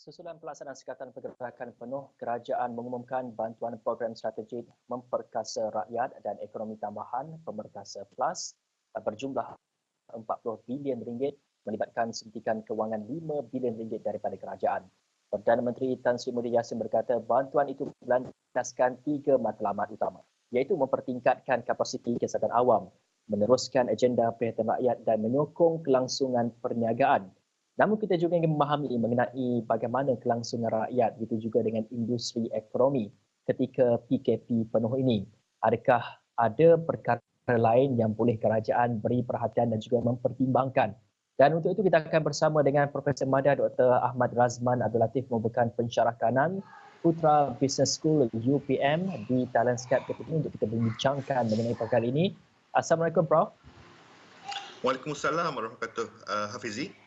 Susulan pelaksanaan Sekatan Pergerakan Penuh, kerajaan mengumumkan bantuan program strategik memperkasa rakyat dan ekonomi tambahan Pemerkasa Plus berjumlah 40 bilion ringgit melibatkan suntikan kewangan 5 bilion ringgit daripada kerajaan. Perdana Menteri Tan Sri Muhyiddin Yassin berkata bantuan itu berlandaskan 3 matlamat utama, iaitu mempertingkatkan kapasiti kesihatan awam, meneruskan agenda perkhidmatan rakyat dan menyokong kelangsungan perniagaan. Namun kita juga ingin memahami mengenai bagaimana kelangsungan rakyat begitu juga dengan industri ekonomi ketika PKP penuh ini. Adakah ada perkara lain yang boleh kerajaan beri perhatian dan juga mempertimbangkan? Dan untuk itu kita akan bersama dengan Profesor Madya Dr. Ahmad Razman Abdul Latif merupakan pensyarah kanan Putra Business School UPM di Thailand Skype ketika ini untuk kita berbincangkan mengenai perkara ini. Assalamualaikum Prof. Waalaikumsalam warahmatullahi wabarakatuh. Hafizi.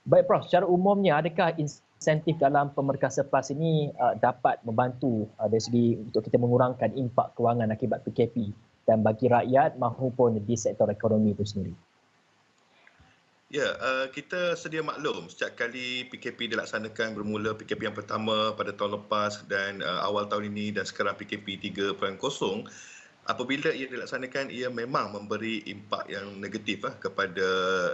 Baik Prof, secara umumnya adakah insentif dalam Pemerkasa Plus ini dapat membantu dari segi untuk kita mengurangkan impak kewangan akibat PKP dan bagi rakyat maupun di sektor ekonomi itu sendiri? Ya, kita sedia maklum setiap kali PKP dilaksanakan bermula PKP yang pertama pada tahun lepas dan awal tahun ini dan sekarang PKP 3.0, apabila ia dilaksanakan, ia memang memberi impak yang negatif kepada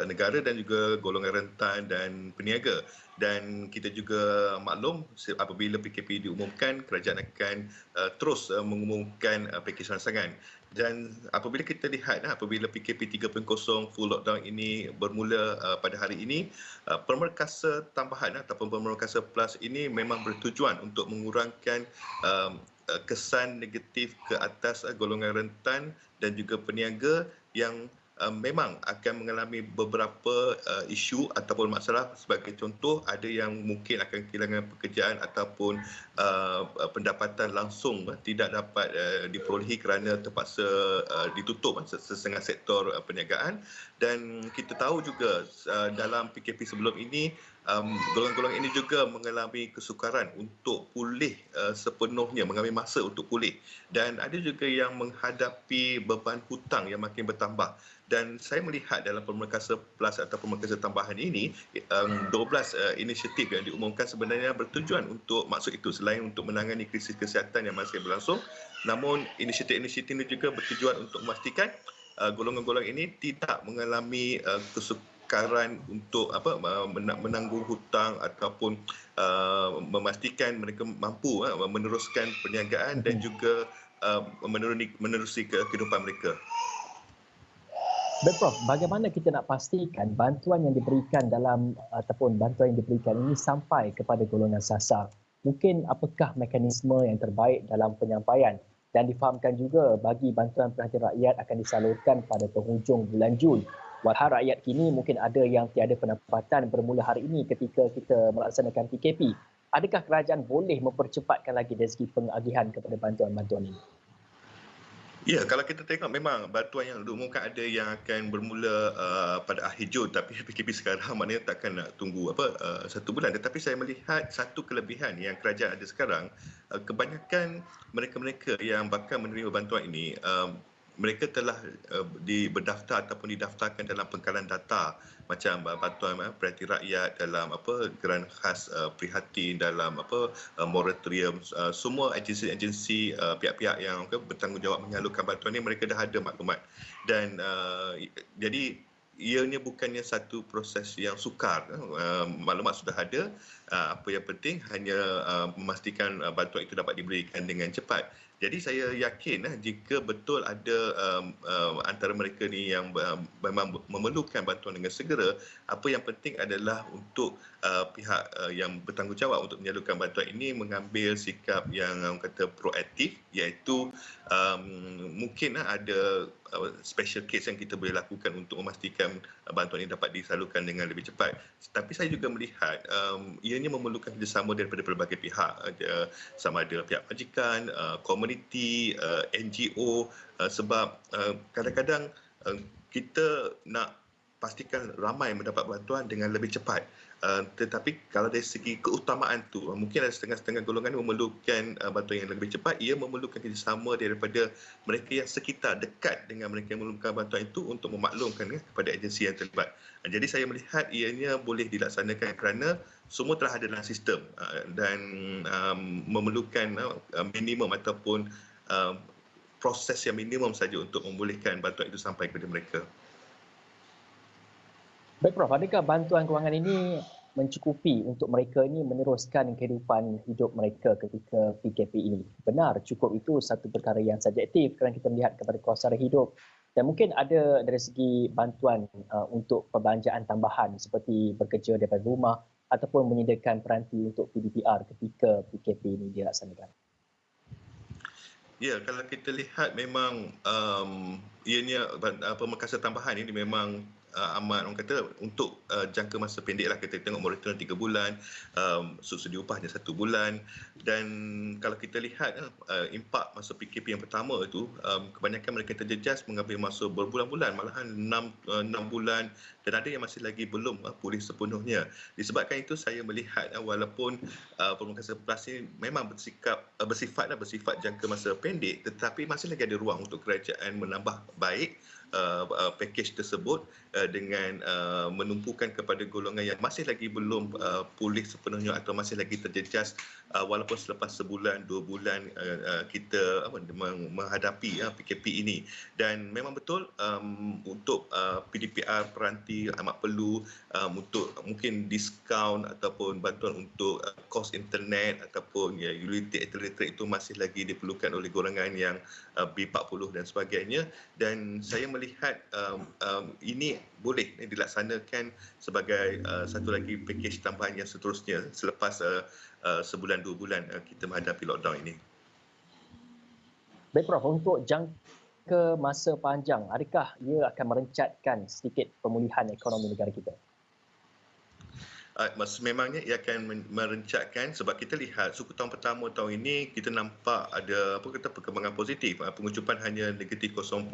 negara dan juga golongan rentan dan peniaga. Dan kita juga maklum apabila PKP diumumkan, kerajaan akan terus mengumumkan pakej rancangan. Dan apabila kita lihat apabila PKP 3.0 full lockdown ini bermula pada hari ini, pemerkasa tambahan ataupun pemerkasa plus ini memang bertujuan untuk mengurangkan kesan negatif ke atas golongan rentan dan juga peniaga yang memang akan mengalami beberapa isu ataupun masalah. Sebagai contoh, ada yang mungkin akan kehilangan pekerjaan ataupun pendapatan langsung tidak dapat diperolehi kerana terpaksa ditutup setengah sektor perniagaan. Dan kita tahu juga dalam PKP sebelum ini, golongan-golongan ini juga mengalami kesukaran untuk pulih sepenuhnya, mengambil masa untuk pulih. Dan ada juga yang menghadapi beban hutang yang makin bertambah. Dan saya melihat dalam Pemerkasa Plus atau Pemerkasa Tambahan ini, 12 inisiatif yang diumumkan sebenarnya bertujuan untuk maksud itu, selain untuk menangani krisis kesihatan yang masih berlangsung, namun inisiatif-inisiatif ini juga bertujuan untuk memastikan golongan-golongan ini tidak mengalami kesukaran untuk menanggung hutang ataupun memastikan mereka mampu meneruskan perniagaan dan juga menerusi kehidupan mereka. Baik Prof, bagaimana kita nak pastikan bantuan yang diberikan ataupun bantuan yang diberikan ini sampai kepada golongan sasar? Mungkin apakah mekanisme yang terbaik dalam penyampaian dan difahamkan juga bagi bantuan perhatian rakyat akan disalurkan pada penghujung bulan Jun. Walhal rakyat kini mungkin ada yang tiada pendapatan bermula hari ini ketika kita melaksanakan PKP. Adakah kerajaan boleh mempercepatkan lagi dari segi pengagihan kepada bantuan-bantuan ini? Ya, kalau kita tengok memang bantuan yang diumumkan ada yang akan bermula pada akhir Jun, tapi PKP sekarang maknanya takkan nak tunggu 1 bulan. Tetapi saya melihat satu kelebihan yang kerajaan ada sekarang, kebanyakan mereka-mereka yang bakal menerima bantuan ini, mereka telah berdaftar ataupun didaftarkan dalam pengkalan data macam bantuan perhatian rakyat dalam geran khas prihatin dalam moratorium, semua agensi-agensi pihak-pihak yang bertanggungjawab menyalurkan bantuan ini, mereka dah ada maklumat. Dan jadi ianya bukannya satu proses yang sukar, maklumat sudah ada, apa yang penting hanya memastikan bantuan itu dapat diberikan dengan cepat. Jadi saya yakin jika betul ada antara mereka ni yang memang memerlukan bantuan dengan segera, apa yang penting adalah untuk pihak yang bertanggungjawab untuk menyalurkan bantuan ini mengambil sikap yang kata proaktif, iaitu mungkin ada special case yang kita boleh lakukan untuk memastikan bantuan ini dapat disalurkan dengan lebih cepat. Tapi saya juga melihat ianya memerlukan kerjasama daripada pelbagai pihak, sama ada pihak majikan, komuniti, NGO, sebab kadang-kadang kita nak pastikan ramai mendapat bantuan dengan lebih cepat. Tetapi kalau dari segi keutamaan tu, mungkin ada setengah-setengah golongan memerlukan bantuan yang lebih cepat, ia memerlukan kerjasama daripada mereka yang sekitar, dekat dengan mereka yang memerlukan bantuan itu untuk memaklumkan kepada agensi yang terlibat. Jadi saya melihat ianya boleh dilaksanakan kerana semua telah ada dalam sistem dan memerlukan minimum ataupun proses yang minimum saja untuk membolehkan bantuan itu sampai kepada mereka. Baik Prof, adakah bantuan kewangan ini mencukupi untuk mereka ini meneruskan kehidupan hidup mereka ketika PKP ini? Benar, cukup itu satu perkara yang subjektif kerana kita melihat kepada kos sara hidup. Dan mungkin ada dari segi bantuan untuk perbelanjaan tambahan seperti bekerja daripada rumah ataupun menyediakan peranti untuk PDPR ketika PKP ini dilaksanakan. Ya, kalau kita lihat memang ianya pemekasan tambahan ini memang amat orang kata untuk jangka masa pendek lah. Kita tengok moratorium 3 bulan, subsidi upah hanya 1 bulan, dan kalau kita lihat impak masa PKP yang pertama itu kebanyakan mereka terjejas mengambil masa berbulan-bulan, malahan 6 bulan, dan ada yang masih lagi belum pulih sepenuhnya. Disebabkan itu saya melihat walaupun pemekasan plus ini memang bersifat jangka masa pendek, tetapi masih lagi ada ruang untuk kerajaan menambah baik package tersebut dengan menumpukan kepada golongan yang masih lagi belum pulih sepenuhnya atau masih lagi terjejas walaupun selepas sebulan, 2 bulan kita menghadapi PKP ini. Dan memang betul untuk PDPR peranti amat perlu untuk mungkin diskaun ataupun bantuan untuk kos internet ataupun utility listrik itu masih lagi diperlukan oleh golongan yang B40 dan sebagainya, dan saya melihat ini boleh dilaksanakan sebagai satu lagi package tambahan yang seterusnya selepas sebulan 2 bulan kita menghadapi lockdown ini. Baik Prof, untuk jangka masa panjang, adakah ia akan merencatkan sedikit pemulihan ekonomi negara kita? Memangnya ia akan merencatkan, sebab kita lihat suku tahun pertama tahun ini kita nampak ada perkembangan positif, pengucupan hanya negatif 0.5%.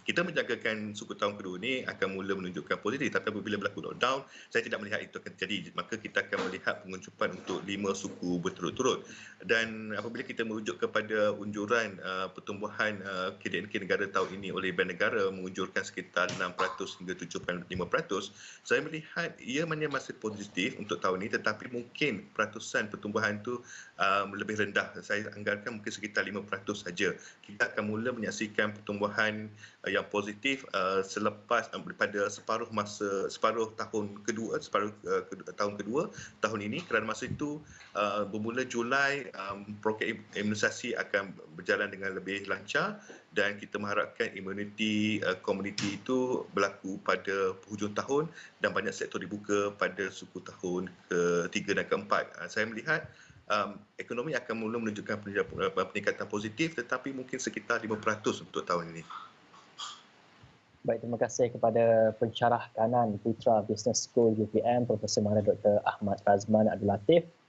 Kita menjangkakan suku tahun kedua ini akan mula menunjukkan positif, tapi apabila berlaku lockdown saya tidak melihat itu akan terjadi, maka kita akan melihat pengucupan untuk 5 suku berturut-turut. Dan apabila kita merujuk kepada unjuran pertumbuhan KDNK negara tahun ini oleh Bank Negara mengunjurkan sekitar 6% hingga 7.5%, saya melihat ia masih positif untuk tahun ini, tetapi mungkin peratusan pertumbuhan itu lebih rendah. Saya anggarkan mungkin sekitar 5% saja. Kita akan mula menyaksikan pertumbuhan yang positif selepas pada separuh tahun kedua tahun ini, kerana masa itu bermula Julai program imunisasi akan berjalan dengan lebih lancar, dan kita mengharapkan imuniti komuniti itu berlaku pada hujung tahun dan banyak sektor dibuka pada suku tahun ke-3 dan ke-4. Saya melihat ekonomi akan mula menunjukkan peningkatan positif, tetapi mungkin sekitar 5% untuk tahun ini. Baik, terima kasih kepada pensyarah kanan Putra Business School UPM, Profesor Mahara Dr. Ahmad Razman Abdul Latif.